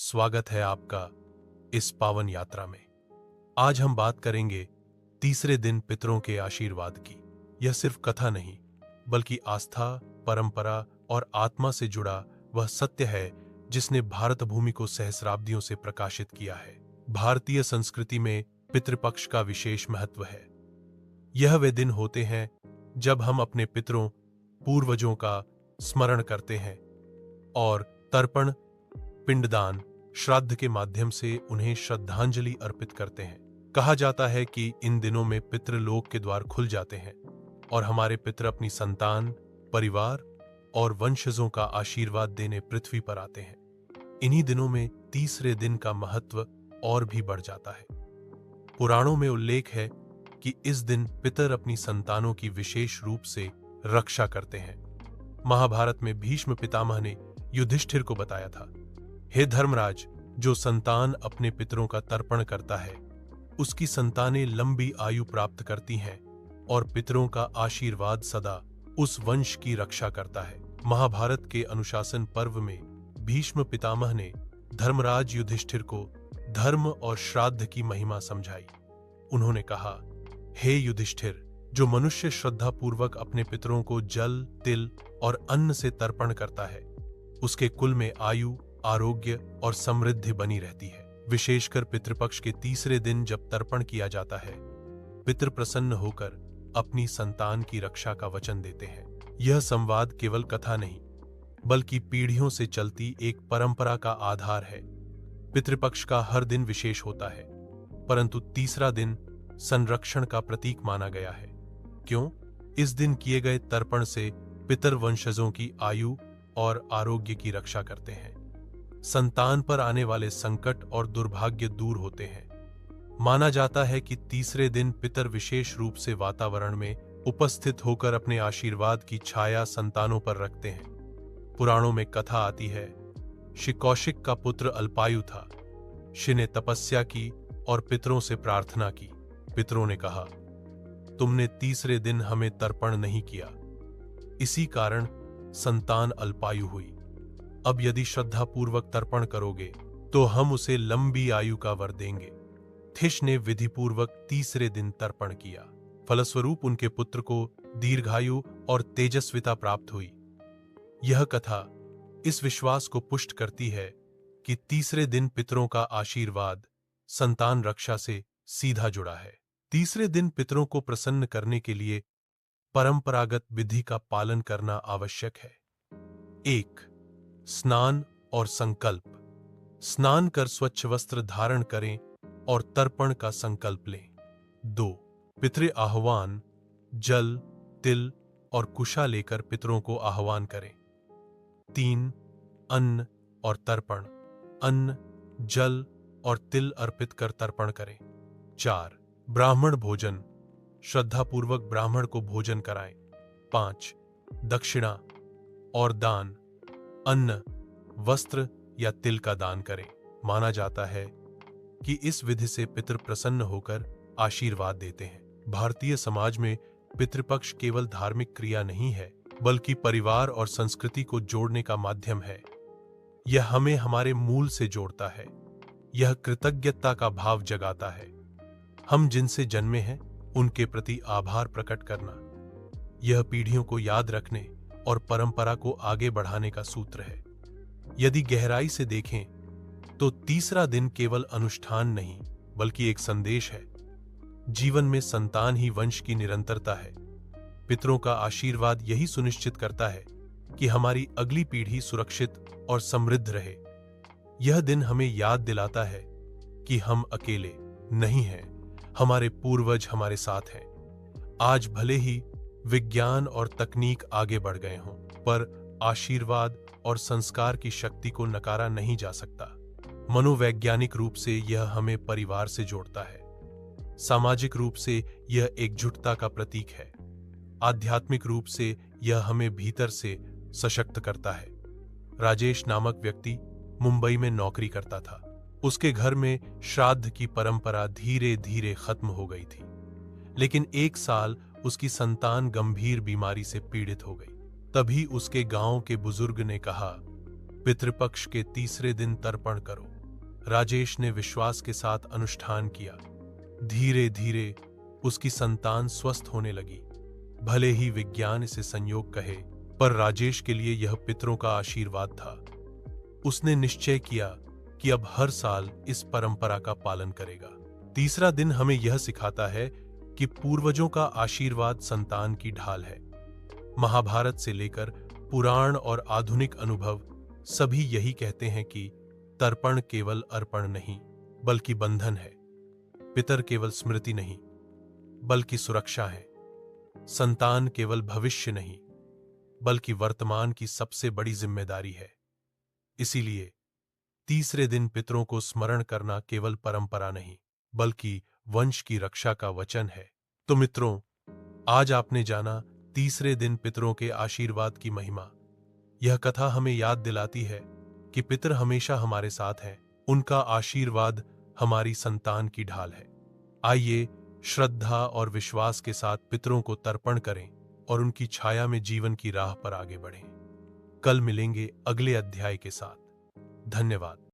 स्वागत है आपका इस पावन यात्रा में। आज हम बात करेंगे तीसरे दिन पितरों के आशीर्वाद की। यह सिर्फ कथा नहीं, बल्कि आस्था, परंपरा और आत्मा से जुड़ा वह सत्य है जिसने भारत भूमि को सहस्राब्दियों से प्रकाशित किया है। भारतीय संस्कृति में पितृपक्ष का विशेष महत्व है। यह वे दिन होते हैं जब हम अपने पितरों, पूर्वजों का स्मरण करते हैं और तर्पण, पिंडदान, श्राद्ध के माध्यम से उन्हें श्रद्धांजलि अर्पित करते हैं। कहा जाता है कि इन दिनों में पितृलोक के द्वार खुल जाते हैं और हमारे पितर अपनी संतान, परिवार और वंशजों का आशीर्वाद देने पृथ्वी पर आते हैं। इन्हीं दिनों में तीसरे दिन का महत्व और भी बढ़ जाता है। पुराणों में उल्लेख है कि इस दिन पितर अपनी संतानों की विशेष रूप से रक्षा करते हैं। महाभारत में भीष्म पितामह ने युधिष्ठिर को बताया था, हे धर्मराज, जो संतान अपने पितरों का तर्पण करता है उसकी संतानें लंबी आयु प्राप्त करती हैं और पितरों का आशीर्वाद सदा उस वंश की रक्षा करता है। महाभारत के अनुशासन पर्व में भीष्म पितामह ने धर्मराज युधिष्ठिर को धर्म और श्राद्ध की महिमा समझाई। उन्होंने कहा, हे युधिष्ठिर, जो मनुष्य श्रद्धापूर्वक अपने पितरों को जल, तिल और अन्न से तर्पण करता है उसके कुल में आयु, आरोग्य और समृद्धि बनी रहती है। विशेषकर पितृपक्ष के तीसरे दिन जब तर्पण किया जाता है, पितृ प्रसन्न होकर अपनी संतान की रक्षा का वचन देते हैं। यह संवाद केवल कथा नहीं, बल्कि पीढ़ियों से चलती एक परंपरा का आधार है। पितृपक्ष का हर दिन विशेष होता है, परंतु तीसरा दिन संरक्षण का प्रतीक माना गया है। क्यों? इस दिन किए गए तर्पण से पितर वंशजों की आयु और आरोग्य की रक्षा करते हैं। संतान पर आने वाले संकट और दुर्भाग्य दूर होते हैं। माना जाता है कि तीसरे दिन पितर विशेष रूप से वातावरण में उपस्थित होकर अपने आशीर्वाद की छाया संतानों पर रखते हैं। पुराणों में कथा आती है, श्री कौशिक का पुत्र अल्पायु था। श्री ने तपस्या की और पितरों से प्रार्थना की। पितरों ने कहा, तुमने तीसरे दिन हमें तर्पण नहीं किया, इसी कारण संतान अल्पायु हुई। अब यदि श्रद्धापूर्वक तर्पण करोगे तो हम उसे लंबी आयु का वर देंगे। थिश ने विधिपूर्वक तीसरे दिन तर्पण किया। फलस्वरूप उनके पुत्र को दीर्घायु और तेजस्विता प्राप्त हुई। यह कथा इस विश्वास को पुष्ट करती है कि तीसरे दिन पितरों का आशीर्वाद संतान रक्षा से सीधा जुड़ा है। तीसरे दिन पितरों को प्रसन्न करने के लिए परंपरागत विधि का पालन करना आवश्यक है। 1. स्नान और संकल्प। स्नान कर स्वच्छ वस्त्र धारण करें और तर्पण का संकल्प लें। 2. पितृ आह्वान। जल, तिल और कुशा लेकर पितरों को आह्वान करें। 3. अन्न और तर्पण। अन्न, जल और तिल अर्पित कर तर्पण करें। 4. ब्राह्मण भोजन। श्रद्धापूर्वक ब्राह्मण को भोजन कराएं। 5. दक्षिणा और दान। अन्न, वस्त्र या तिल का दान करें। माना जाता है कि इस विधि से पितृ प्रसन्न होकर आशीर्वाद देते हैं। भारतीय समाज में पितृपक्ष केवल धार्मिक क्रिया नहीं है, बल्कि परिवार और संस्कृति को जोड़ने का माध्यम है। यह हमें हमारे मूल से जोड़ता है। यह कृतज्ञता का भाव जगाता है। हम जिनसे जन्मे हैं उनके प्रति आभार प्रकट करना, यह पीढ़ियों को याद रखने और परंपरा को आगे बढ़ाने का सूत्र है। यदि गहराई से देखें तो तीसरा दिन केवल अनुष्ठान नहीं, बल्कि एक संदेश है। जीवन में संतान ही वंश की निरंतरता है। पितरों का आशीर्वाद यही सुनिश्चित करता है कि हमारी अगली पीढ़ी सुरक्षित और समृद्ध रहे। यह दिन हमें याद दिलाता है कि हम अकेले नहीं हैं, हमारे पूर्वज हमारे साथ हैं। आज भले ही विज्ञान और तकनीक आगे बढ़ गए हों, पर आशीर्वाद और संस्कार की शक्ति को नकारा नहीं जा सकता। मनोवैज्ञानिक रूप से यह हमें परिवार से जोड़ता है। सामाजिक रूप से यह एकजुटता का प्रतीक है। आध्यात्मिक रूप से यह हमें भीतर से सशक्त करता है। राजेश नामक व्यक्ति मुंबई में नौकरी करता था। उसके घर में श्राद्ध की परंपरा धीरे धीरे खत्म हो गई थी, लेकिन एक साल उसकी संतान गंभीर बीमारी से पीड़ित हो गई। तभी उसके गांव के बुजुर्ग ने कहा, पितृपक्ष के तीसरे दिन तर्पण करो। राजेश ने विश्वास के साथ अनुष्ठान किया। धीरे धीरे उसकी संतान स्वस्थ होने लगी। भले ही विज्ञान इसे संयोग कहे, पर राजेश के लिए यह पितरों का आशीर्वाद था। उसने निश्चय किया कि अब हर साल इस परंपरा का पालन करेगा। तीसरा दिन हमें यह सिखाता है कि पूर्वजों का आशीर्वाद संतान की ढाल है। महाभारत से लेकर पुराण और आधुनिक अनुभव सभी यही कहते हैं कि तर्पण केवल अर्पण नहीं, बल्कि बंधन है। पितर केवल स्मृति नहीं, बल्कि सुरक्षा है। संतान केवल भविष्य नहीं, बल्कि वर्तमान की सबसे बड़ी जिम्मेदारी है। इसीलिए तीसरे दिन पितरों को स्मरण करना केवल परंपरा नहीं, बल्कि वंश की रक्षा का वचन है। तो मित्रों, आज आपने जाना तीसरे दिन पितरों के आशीर्वाद की महिमा। यह कथा हमें याद दिलाती है कि पितर हमेशा हमारे साथ हैं। उनका आशीर्वाद हमारी संतान की ढाल है। आइए श्रद्धा और विश्वास के साथ पितरों को तर्पण करें और उनकी छाया में जीवन की राह पर आगे बढ़ें। कल मिलेंगे अगले अध्याय के साथ। धन्यवाद।